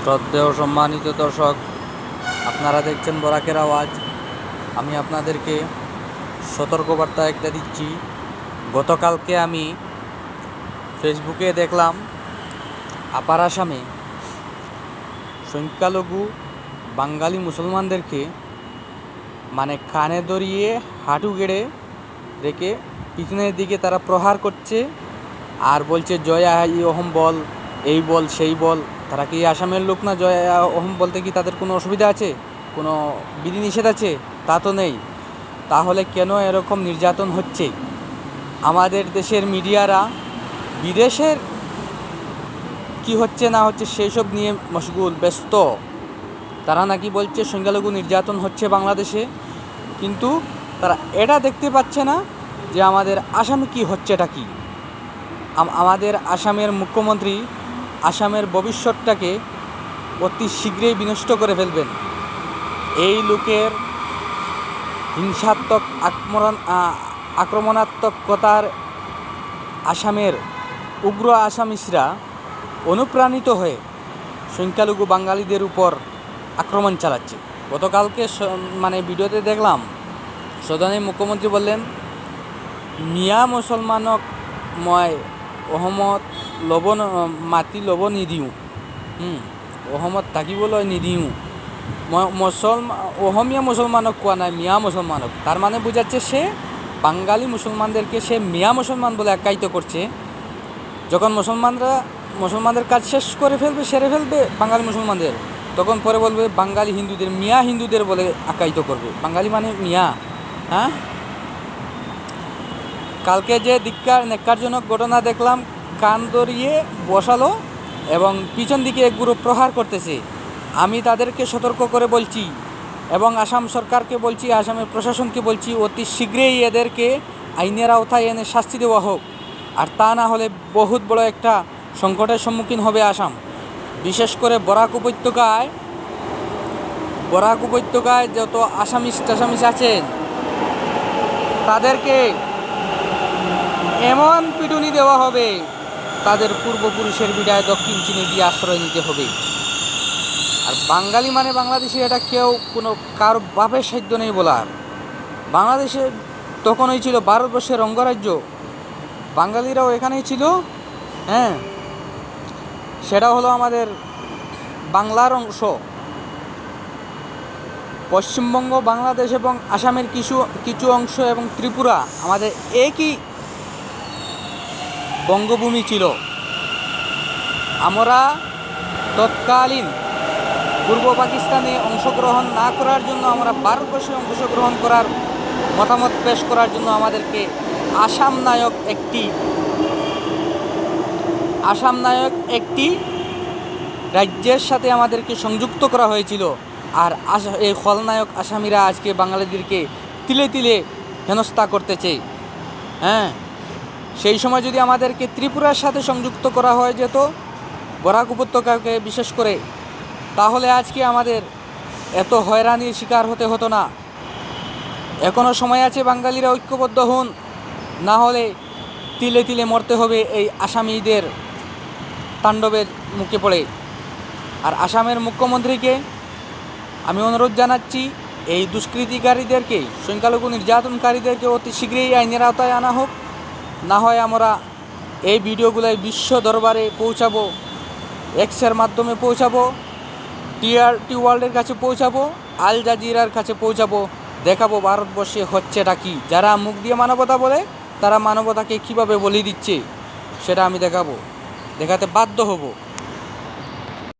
শ্রদ্ধেয় সম্মানিত দর্শক, আপনারা দেখছেন বরাকের আওয়াজ। আমি আপনাদেরকে সতর্কবার্তা একটা দিচ্ছি। গতকালকে আমি ফেসবুকে দেখলাম আপার আসামে সংখ্যালঘু বাঙালি মুসলমানদেরকে কানে ধরিয়ে হাঁটু গেড়ে রেখে পিছনের দিকে তারা প্রহার করছে আর বলছে জয় আই অহম বল, এই বল সেই বল। তারা কি আসামের লোক না? জয় অহম বলতে কি তাদের কোনো অসুবিধা আছে? কোনো বিধিনিষেধ আছে? তা তো নেই। তাহলে কেন এরকম নির্যাতন হচ্ছে? আমাদের দেশের মিডিয়ারা বিদেশের কি হচ্ছে না হচ্ছে সেই সব নিয়ে মশগুল, ব্যস্ত। তারা নাকি বলছে সংখ্যালঘু নির্যাতন হচ্ছে বাংলাদেশে, কিন্তু তারা এটা দেখতে পাচ্ছে না যে আমাদের আসামে কি হচ্ছেটা কি। আমাদের আসামের মুখ্যমন্ত্রী আসামের ভবিষ্যৎটাকে অতি শীঘ্রই বিনষ্ট করে ফেলবেন। এই লোকের হিংসাত্মক আক্রমণাত্মকতার আসামের উগ্র আসামিসরা অনুপ্রাণিত হয়ে সংখ্যালঘু বাঙালিদের উপর আক্রমণ চালাচ্ছে। গতকালকে ভিডিওতে দেখলাম সদনে মুখ্যমন্ত্রী বললেন, মিয়া মুসলমানক মই অসমত মাটি ল'ব নিদিওঁ, অসমত থাকিবলৈ নিদিওঁ। অসমীয়া মুসলমানক কোৱা নাই, মিয়া মুসলমানক। তার মানে বোঝাচ্ছে সে বাঙালি মুসলমানদেরকে সে মিয়া মুসলমান বলে আখ্যায়িত করছে। যখন মুসলমানদের কাজ শেষ করে ফেলবে, সেরে ফেলবে বাঙালি মুসলমানদের, তখন পরে বলবে বাঙালি হিন্দুদের, মিয়া হিন্দুদের বলে আখ্যায়িত করবে। বাঙালি মানে মিয়া। হ্যাঁ, কালকে যে নেক্কারজনক ঘটনা দেখলাম, কান ধরিয়ে বসালো এবং পিছন দিকে একগুলো প্রহার করতেছে। আমি তাদেরকে সতর্ক করে বলছি এবং আসাম সরকারকে বলছি, আসামের প্রশাসনকে বলছি, অতি শীঘ্রই এদেরকে আইনের আওতায় এনে শাস্তি দেওয়া হোক। আর তা না হলে বহুত বড় একটা সংকটের সম্মুখীন হবে আসাম। বিশেষ করে বরাক উপত্যকায় যত আসামিস আছেন তাদেরকে এমন পিটুনি দেওয়া হবে, তাদের পূর্বপুরুষের বিদায় দক্ষিণ চীনে গিয়ে আশ্রয় নিতে হবে। আর বাঙালি মানে বাংলাদেশে, এটা কেউ কোনো কারো বাপের সাধ্য নেই বলার। বাংলাদেশে তখনই ছিল ভারতবর্ষের অঙ্গরাজ্য, বাঙালিরাও এখানেই ছিল। হ্যাঁ, সেটা হলো আমাদের বাংলার অংশ। পশ্চিমবঙ্গ, বাংলাদেশ এবং আসামের কিছু অংশ এবং ত্রিপুরা আমাদের একই বঙ্গভূমি ছিল। আমরা তৎকালীন পূর্ব পাকিস্তানে অংশগ্রহণ না করার জন্য, আমরা ভারতবর্ষে অংশগ্রহণ করার মতামত পেশ করার জন্য আমাদেরকে আসাম নায়ক একটি রাজ্যের সাথে আমাদেরকে সংযুক্ত করা হয়েছিল। আর এই খলনায়ক আসামিরা আজকে বাঙালিদেরকে তিলে তিলে হেনস্থা করতেছে। হ্যাঁ, সেই সময় যদি আমাদেরকে ত্রিপুরার সাথে সংযুক্ত করা হয়ে যেত, বরাক উপত্যকাকে বিশেষ করে, তাহলে আজকে আমাদের এত হয়রানির শিকার হতে হতো না। এখনও সময় আছে, বাঙালিরা ঐক্যবদ্ধ হন, না হলে তিলে তিলে মরতে হবে এই আসামিদের তাণ্ডবের মুখে পড়ে। আর আসামের মুখ্যমন্ত্রীকে আমি অনুরোধ জানাচ্ছি, এই দুষ্কৃতিকারীদেরকে, সংখ্যালঘু নির্যাতনকারীদেরকে অতি শীঘ্রই আইনের আওতায় আনা হোক। না হয় আমরা এই ভিডিওগুলোয় বিশ্ব দরবারে পৌঁছাবো, এক্সের মাধ্যমে পৌঁছাবো, টিআরটি ওয়ার্ল্ডের কাছে পৌঁছাবো, আল জাজিরার কাছে পৌঁছাবো, দেখাবো ভারতবর্ষে হচ্ছেটা কি। যারা মুখ দিয়ে মানবতা বলে, তারা মানবতাকে কীভাবে বলি দিচ্ছে সেটা আমি দেখাতে বাধ্য হব।